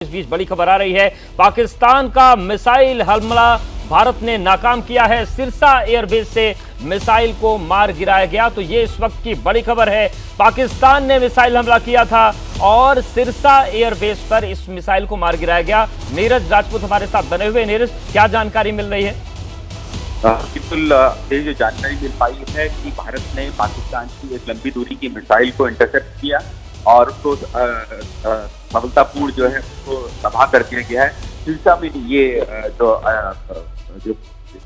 इस बीच बड़ी खबर आ रही है, पाकिस्तान का मिसाइल हमला भारत ने नाकाम किया है। सिरसा एयरबेस से मिसाइल को मार गिराया गया। तो ये इस वक्त की बड़ी खबर है। पाकिस्तान ने मिसाइल हमला किया था और सिरसा एयरबेस पर इस मिसाइल को मार गिराया गया। नीरज राजपूत हमारे साथ बने हुए। नीरज, क्या जानकारी मिल रही है? बिल्कुल, ये जो जानकारी मिल पाई है कि भारत ने पाकिस्तान की एक लंबी दूरी की मिसाइल को इंटरसेप्ट किया और उसको सफलतापूर्ण जो है उसको तबाह कर दिया गया है। सिरसा में ये जो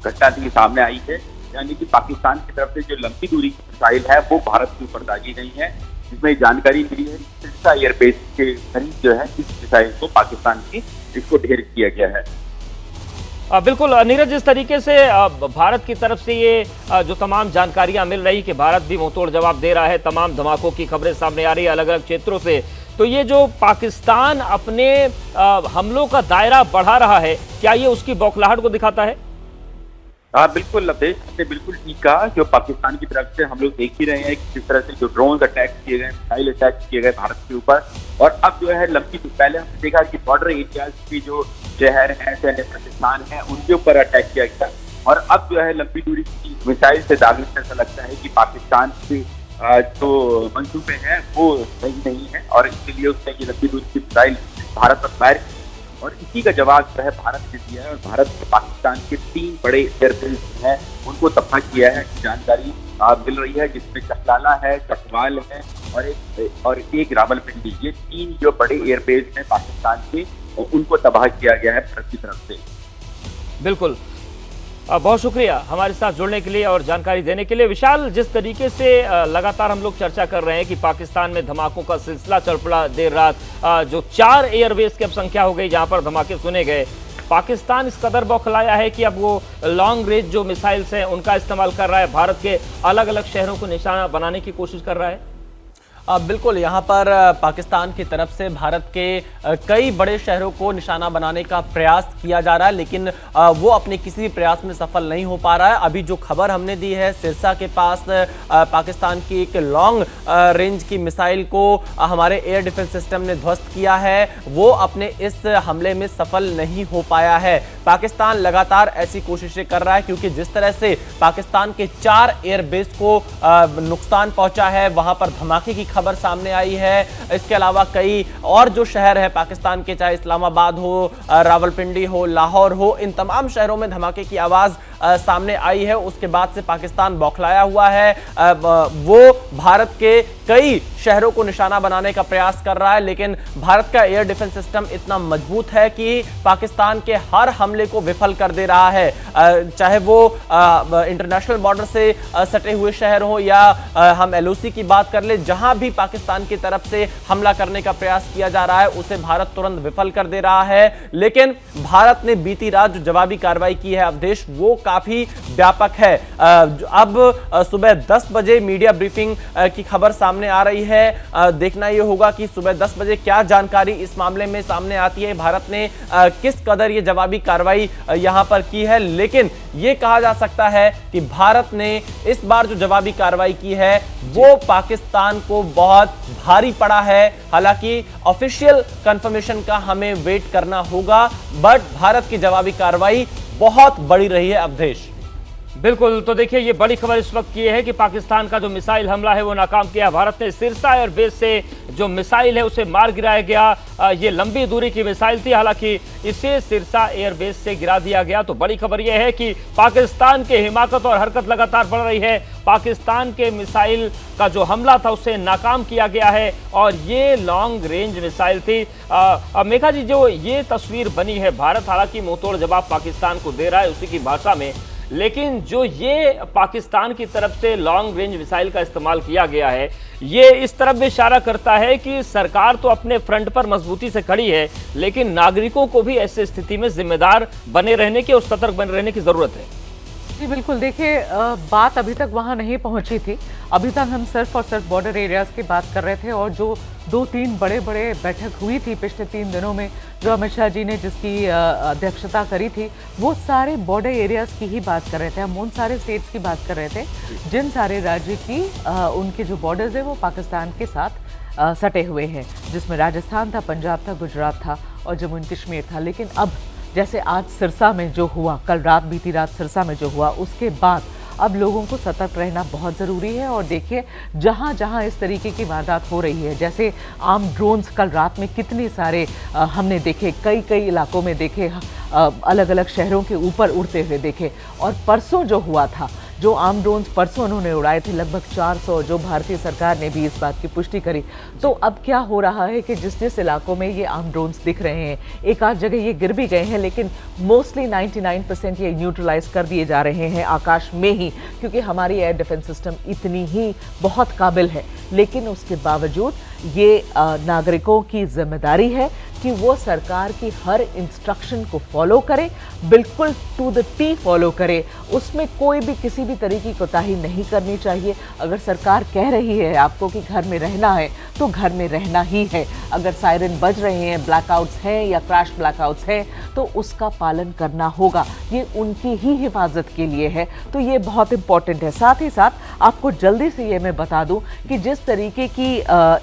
घटना थी सामने आई है, यानी कि पाकिस्तान की तरफ से जो लंबी दूरी की मिसाइल है वो भारत के ऊपर दागी गई है। जिसमें जानकारी मिली है कि सिरसा एयरबेस के करीब जो है इस मिसाइल को पाकिस्तान की इसको ढेर किया गया है। बिल्कुल नीरज, इस तरीके से भारत की तरफ से ये जो तमाम जानकारियां मिल रही कि भारत भी मुंहतोड़ जवाब दे रहा है, तमाम धमाकों की खबरें सामने आ रही है अलग अलग क्षेत्रों से। तो ये जो पाकिस्तान अपने हमलों का दायरा बढ़ा रहा है, क्या ये उसकी बौखलाहट को दिखाता है? बिल्कुल अवधेश ने बिल्कुल ठीक कहा। जो पाकिस्तान की तरफ से हम लोग देख ही रहे हैं कि किस तरह से जो ड्रोन अटैक किए गए, मिसाइल अटैक किए गए भारत के ऊपर, और अब जो है पहले हमने देखा कि बॉर्डर एरियाज की जो शहर हैं, सैन्य प्रतिष्ठान है, उनके ऊपर अटैक किया गया। और अब जो है लंबी दूरी की मिसाइल से दागने से ऐसा लगता है कि पाकिस्तान के जो मंसूबे हैं वो सही नहीं है और इसलिए उसने ये लंबी दूरी की मिसाइल भारत पर फायर की और इसी का जवाब जो है भारत ने दिया है। और भारत ने पाकिस्तान के 3 बड़े एयरबेस हैं उनको तबाह किया है। जानकारी मिल रही है जिसमें चकलाला है, चकवाल है और एक रावलपिंडी, ये 3 जो बड़े एयरबेस हैं पाकिस्तान के, उनको तबाह किया गया है भारत की तरफ से। बिल्कुल, बहुत शुक्रिया हमारे साथ जुड़ने के लिए और जानकारी देने के लिए। विशाल, जिस तरीके से लगातार हम लोग चर्चा कर रहे हैं कि पाकिस्तान में धमाकों का सिलसिला चल पड़ा देर रात, जो 4 एयरबेस की अब संख्या हो गई जहां पर धमाके सुने गए। पाकिस्तान इस कदर बौखलाया है कि अब वो लॉन्ग रेंज जो मिसाइल्स हैं उनका इस्तेमाल कर रहा है, भारत के अलग अलग शहरों को निशाना बनाने की कोशिश कर रहा है। बिल्कुल, यहाँ पर पाकिस्तान की तरफ से भारत के कई बड़े शहरों को निशाना बनाने का प्रयास किया जा रहा है, लेकिन वो अपने किसी भी प्रयास में सफल नहीं हो पा रहा है। अभी जो खबर हमने दी है, सिरसा के पास पाकिस्तान की एक लॉन्ग रेंज की मिसाइल को हमारे एयर डिफेंस सिस्टम ने ध्वस्त किया है, वो अपने इस हमले में सफल नहीं हो पाया है। पाकिस्तान लगातार ऐसी कोशिशें कर रहा है क्योंकि जिस तरह से पाकिस्तान के 4 एयरबेस को नुकसान पहुंचा है, वहां पर धमाके की खबर सामने आई है। इसके अलावा कई और जो शहर है पाकिस्तान के, चाहे इस्लामाबाद हो, रावलपिंडी हो, लाहौर हो, इन तमाम शहरों में धमाके की आवाज सामने आई है। उसके बाद से पाकिस्तान बौखलाया हुआ है। वो भारत के कई शहरों को निशाना बनाने का प्रयास कर रहा है, लेकिन भारत का एयर डिफेंस सिस्टम इतना मजबूत है कि पाकिस्तान के हर हमले को विफल कर दे रहा है। चाहे वो इंटरनेशनल बॉर्डर से सटे हुए शहर हो या हम एलओसी की बात कर ले, जहां भी पाकिस्तान की तरफ से हमला करने का प्रयास किया जा रहा है उसे भारत तुरंत विफल कर दे रहा है। लेकिन भारत ने बीती रात जो जवाबी कार्रवाई की है अवधेश, वो काफी व्यापक है। अब सुबह 10 बजे मीडिया ब्रीफिंग की खबर सामने आ रही है। देखना यह होगा कि सुबह 10 बजे क्या जानकारी इस मामले में सामने आती है, भारत ने किस कदर ये जवाबी कार्रवाई यहां पर की है। लेकिन यह कहा जा सकता है कि भारत ने इस बार जो जवाबी कार्रवाई की है वो पाकिस्तान को बहुत भारी पड़ा है। हालांकि ऑफिशियल कंफर्मेशन का हमें वेट करना होगा, बट भारत की जवाबी कार्रवाई बहुत बड़ी रही है अवधेश। बिल्कुल, तो देखिए ये बड़ी खबर इस वक्त ये है कि पाकिस्तान का जो मिसाइल हमला है वो नाकाम किया। भारत ने सिरसा एयरबेस से जो मिसाइल है उसे मार गिराया गया। ये लंबी दूरी की मिसाइल थी, हालांकि इसे सिरसा एयरबेस से गिरा दिया गया। तो बड़ी खबर यह है कि पाकिस्तान की हिमाकत और हरकत लगातार बढ़ रही है। पाकिस्तान के मिसाइल का जो हमला था उसे नाकाम किया गया है और ये लॉन्ग रेंज मिसाइल थी। मेघा जी, जो ये तस्वीर बनी है, भारत हालांकि मुंहतोड़ जवाब पाकिस्तान को दे रहा है उसी की भाषा में, लेकिन जो ये पाकिस्तान की तरफ से लॉन्ग रेंज मिसाइल का इस्तेमाल किया गया है, ये इस तरफ भी इशारा करता है कि सरकार तो अपने फ्रंट पर मजबूती से खड़ी है, लेकिन नागरिकों को भी ऐसी स्थिति में जिम्मेदार बने रहने की और सतर्क बने रहने की जरूरत है। जी बिल्कुल, देखिए बात अभी तक वहाँ नहीं पहुँची थी। अभी तक हम सिर्फ और सिर्फ बॉर्डर एरियाज़ की बात कर रहे थे और जो 2-3 बड़े बैठक हुई थी पिछले 3 दिनों में, जो अमित शाह जी ने जिसकी अध्यक्षता करी थी, वो सारे बॉर्डर एरियाज़ की ही बात कर रहे थे। हम उन सारे स्टेट्स की बात कर रहे थे जिन सारे राज्य की उनके जो बॉर्डर्स है वो पाकिस्तान के साथ सटे हुए हैं, जिसमें राजस्थान था, पंजाब था, गुजरात था और जम्मू एंड कश्मीर था। लेकिन अब जैसे आज सिरसा में जो हुआ, कल रात बीती रात सिरसा में जो हुआ, उसके बाद अब लोगों को सतर्क रहना बहुत ज़रूरी है। और देखिए जहाँ जहाँ इस तरीके की वारदात हो रही है, जैसे आर्म ड्रोन्स कल रात में कितने सारे हमने देखे, कई इलाकों में देखे, अलग अलग शहरों के ऊपर उड़ते हुए देखे। और परसों जो हुआ था, जो आर्म ड्रोन्स परसों उन्होंने उड़ाए थे लगभग 400, जो भारतीय सरकार ने भी इस बात की पुष्टि करी। तो अब क्या हो रहा है कि जिस जिस इलाकों में ये आर्म ड्रोन्स दिख रहे हैं, एक आध जगह ये गिर भी गए हैं, लेकिन मोस्टली 99% ये न्यूट्रलाइज कर दिए जा रहे हैं आकाश में ही, क्योंकि हमारी एयर डिफेंस सिस्टम इतनी ही बहुत काबिल है। लेकिन उसके बावजूद ये नागरिकों की जिम्मेदारी है कि वो सरकार की हर इंस्ट्रक्शन को फॉलो करे, बिल्कुल टू द टी फॉलो करे। उसमें कोई भी किसी भी तरीके की कोताही नहीं करनी चाहिए। अगर सरकार कह रही है आपको कि घर में रहना है, तो घर में रहना ही है। अगर सायरन बज रहे हैं, ब्लैकआउट्स हैं या क्रैश ब्लैकआउट्स हैं, तो उसका पालन करना होगा। ये उनकी ही हिफाजत के लिए है, तो ये बहुत इंपॉर्टेंट है। साथ ही साथ आपको जल्दी से ये मैं बता दूं कि जिस तरीके की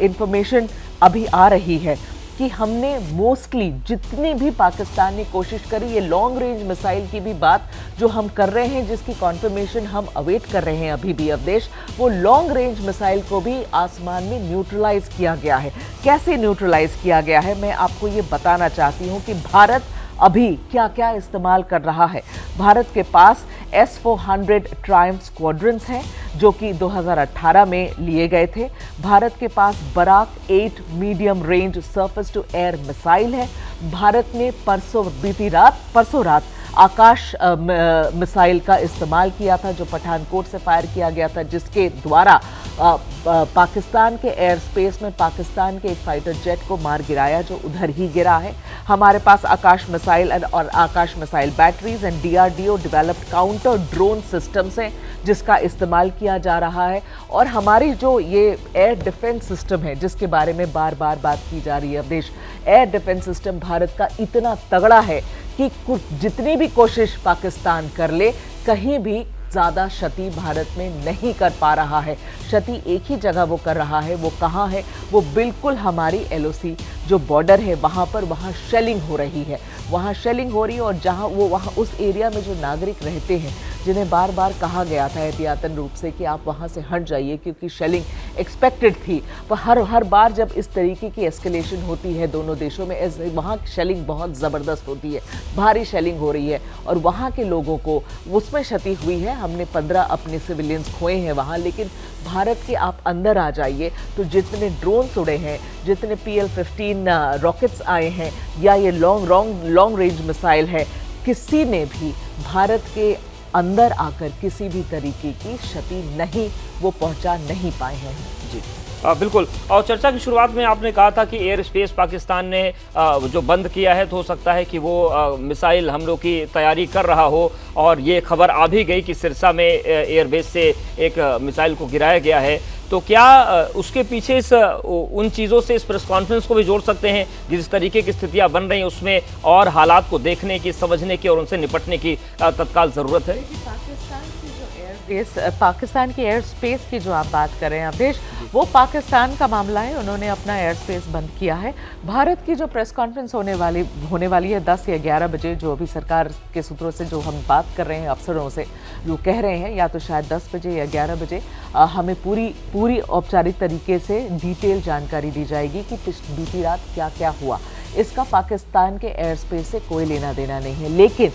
इंफॉर्मेशन अभी आ रही है कि हमने मोस्टली जितनी भी पाकिस्तान ने कोशिश करी, ये लॉन्ग रेंज मिसाइल की भी बात जो हम कर रहे हैं, जिसकी कॉन्फर्मेशन हम अवेट कर रहे हैं अभी भी अवदेश, वो लॉन्ग रेंज मिसाइल को भी आसमान में न्यूट्रलाइज किया गया है। कैसे न्यूट्रलाइज किया गया है, मैं आपको ये बताना चाहती हूँ कि भारत अभी क्या क्या इस्तेमाल कर रहा है। भारत के पास S-400 ट्रायम्फ स्क्वाड्रन्स हैं, जो कि 2018 में लिए गए थे। भारत के पास Barak 8 medium range surface to air missile है। भारत ने परसों रात आकाश मिसाइल का इस्तेमाल किया था, जो पठानकोट से फायर किया गया था, जिसके द्वारा पाकिस्तान के एयर स्पेस में पाकिस्तान के एक फाइटर जेट को मार गिराया, जो उधर ही गिरा है। हमारे पास आकाश मिसाइल और Akash missile batteries and DRDO developed counter drone systems हैं, जिसका इस्तेमाल किया जा रहा है। और हमारी जो ये एयर डिफेंस सिस्टम है, जिसके बारे में बार बार बात की जा रही है Avdesh, air defence system Bharat का इतना तगड़ा है कि जितनी भी कोशिश पाकिस्तान कर ले, कहीं भी ज़्यादा क्षति भारत में नहीं कर पा रहा है। क्षति एक ही जगह वो कर रहा है, वो कहाँ है, वो बिल्कुल हमारी LOC जो बॉर्डर है वहाँ पर, वहाँ शेलिंग हो रही है, वहाँ शेलिंग हो रही है। और जहाँ वो वहाँ उस एरिया में जो नागरिक रहते हैं, जिन्हें बार बार कहा गया था एहतियातन रूप से कि आप वहाँ से हट जाइए क्योंकि शेलिंग एक्सपेक्टेड थी, पर हर बार जब इस तरीके की एस्केलेशन होती है दोनों देशों में, वहाँ शेलिंग बहुत ज़बरदस्त होती है, भारी शेलिंग हो रही है और वहाँ के लोगों को उसमें क्षति हुई है। हमने 15 अपने सिविलियंस खोए हैं वहाँ। लेकिन भारत के आप अंदर आ जाइए तो जितने ड्रोन्स उड़े हैं, जितने PL-15 रॉकेट्स आए हैं, या ये लॉन्ग रेंज मिसाइल है, किसी ने भी भारत के अंदर आकर किसी भी तरीके की क्षति नहीं वो पहुंचा नहीं पाए हैं। जी बिल्कुल। और चर्चा की शुरुआत में आपने कहा था कि एयर स्पेस पाकिस्तान ने जो बंद किया है, तो हो सकता है कि वो मिसाइल हमलों की तैयारी कर रहा हो। और ये खबर आ भी गई कि सिरसा में एयरबेस से एक मिसाइल को गिराया गया है। तो क्या उसके पीछे उन चीज़ों से इस प्रेस कॉन्फ्रेंस को भी जोड़ सकते हैं, जिस तरीके की स्थितियां बन रही हैं उसमें और हालात को देखने की, समझने की और उनसे निपटने की तत्काल ज़रूरत है? पाकिस्तान की एयर स्पेस की जो आप बात कर रहे हैं अवदेश, वो पाकिस्तान का मामला है। उन्होंने अपना एयर स्पेस बंद किया है। भारत की जो प्रेस कॉन्फ्रेंस होने वाली है 10 या 11 बजे, जो अभी सरकार के सूत्रों से जो हम बात कर रहे हैं, अफसरों से जो कह रहे हैं, या तो शायद 10 बजे या 11 बजे हमें पूरी औपचारिक तरीके से डिटेल जानकारी दी जाएगी कि बीती रात क्या क्या हुआ। इसका पाकिस्तान के एयर स्पेस से कोई लेना देना नहीं है। लेकिन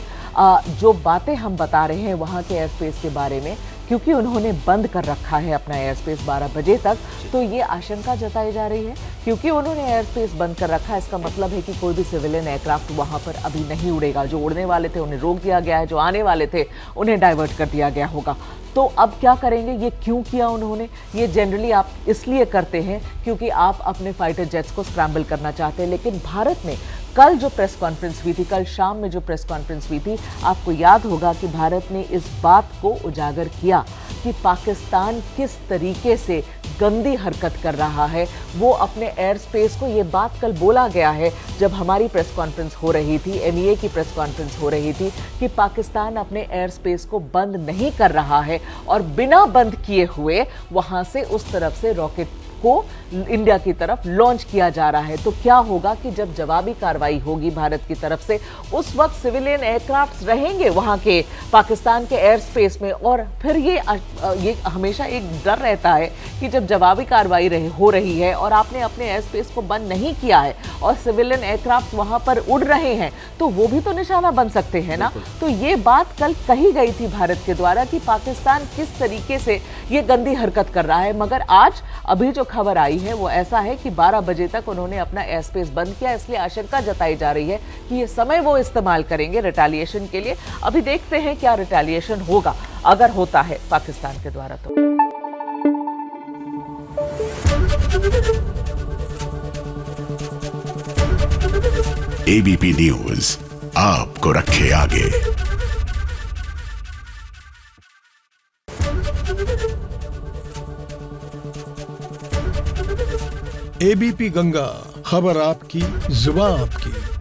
जो बातें हम बता रहे हैं वहाँ के एयर स्पेस के बारे में, क्योंकि उन्होंने बंद कर रखा है अपना एयर स्पेस 12 बजे तक, तो ये आशंका जताई जा रही है क्योंकि उन्होंने एयर स्पेस बंद कर रखा है, इसका मतलब है कि कोई भी सिविलियन एयरक्राफ्ट वहाँ पर अभी नहीं उड़ेगा। जो उड़ने वाले थे उन्हें रोक दिया गया है, जो आने वाले थे उन्हें डाइवर्ट कर दिया गया होगा। तो अब क्या करेंगे, ये क्यों किया उन्होंने? ये जनरली आप इसलिए करते हैं क्योंकि आप अपने फाइटर जेट्स को स्क्रैम्बल करना चाहते हैं। लेकिन भारत ने कल जो प्रेस कॉन्फ्रेंस हुई थी, कल शाम में जो प्रेस कॉन्फ्रेंस हुई थी, आपको याद होगा कि भारत ने इस बात को उजागर किया कि पाकिस्तान किस तरीके से गंदी हरकत कर रहा है। वो अपने एयर स्पेस को, ये बात कल बोला गया है जब हमारी प्रेस कॉन्फ्रेंस हो रही थी, MEA की प्रेस कॉन्फ्रेंस हो रही थी, कि पाकिस्तान अपने एयर स्पेस को बंद नहीं कर रहा है और बिना बंद किए हुए वहाँ से उस तरफ से रॉकेट को इंडिया की तरफ लॉन्च किया जा रहा है। तो क्या होगा कि जब जवाबी कार्रवाई होगी भारत की तरफ से, उस वक्त सिविलियन एयरक्राफ्ट रहेंगे वहां के पाकिस्तान के एयर स्पेस में, और फिर ये हमेशा एक डर रहता है कि जब जवाबी कार्रवाई हो रही है और आपने अपने एयर स्पेस को बंद नहीं किया है और सिविलियन एयरक्राफ्ट वहां पर उड़ रहे हैं, तो वो भी तो निशाना बन सकते हैं ना। तो ये बात कल कही गई थी भारत के द्वारा कि पाकिस्तान किस तरीके से ये गंदी हरकत कर रहा है, मगर आज अभी जो खबर आई है वो ऐसा है कि 12 बजे तक उन्होंने अपना एयर स्पेस बंद किया, इसलिए आशंका जताई जा रही है कि ये समय वो इस्तेमाल करेंगे रिटेलिएशन के लिए। अभी देखते हैं क्या रिटेलिएशन होगा अगर होता है पाकिस्तान के द्वारा। तो एबीपी न्यूज आपको रखे आगे। एबीपी गंगा, खबर आपकी, जुबान आपकी।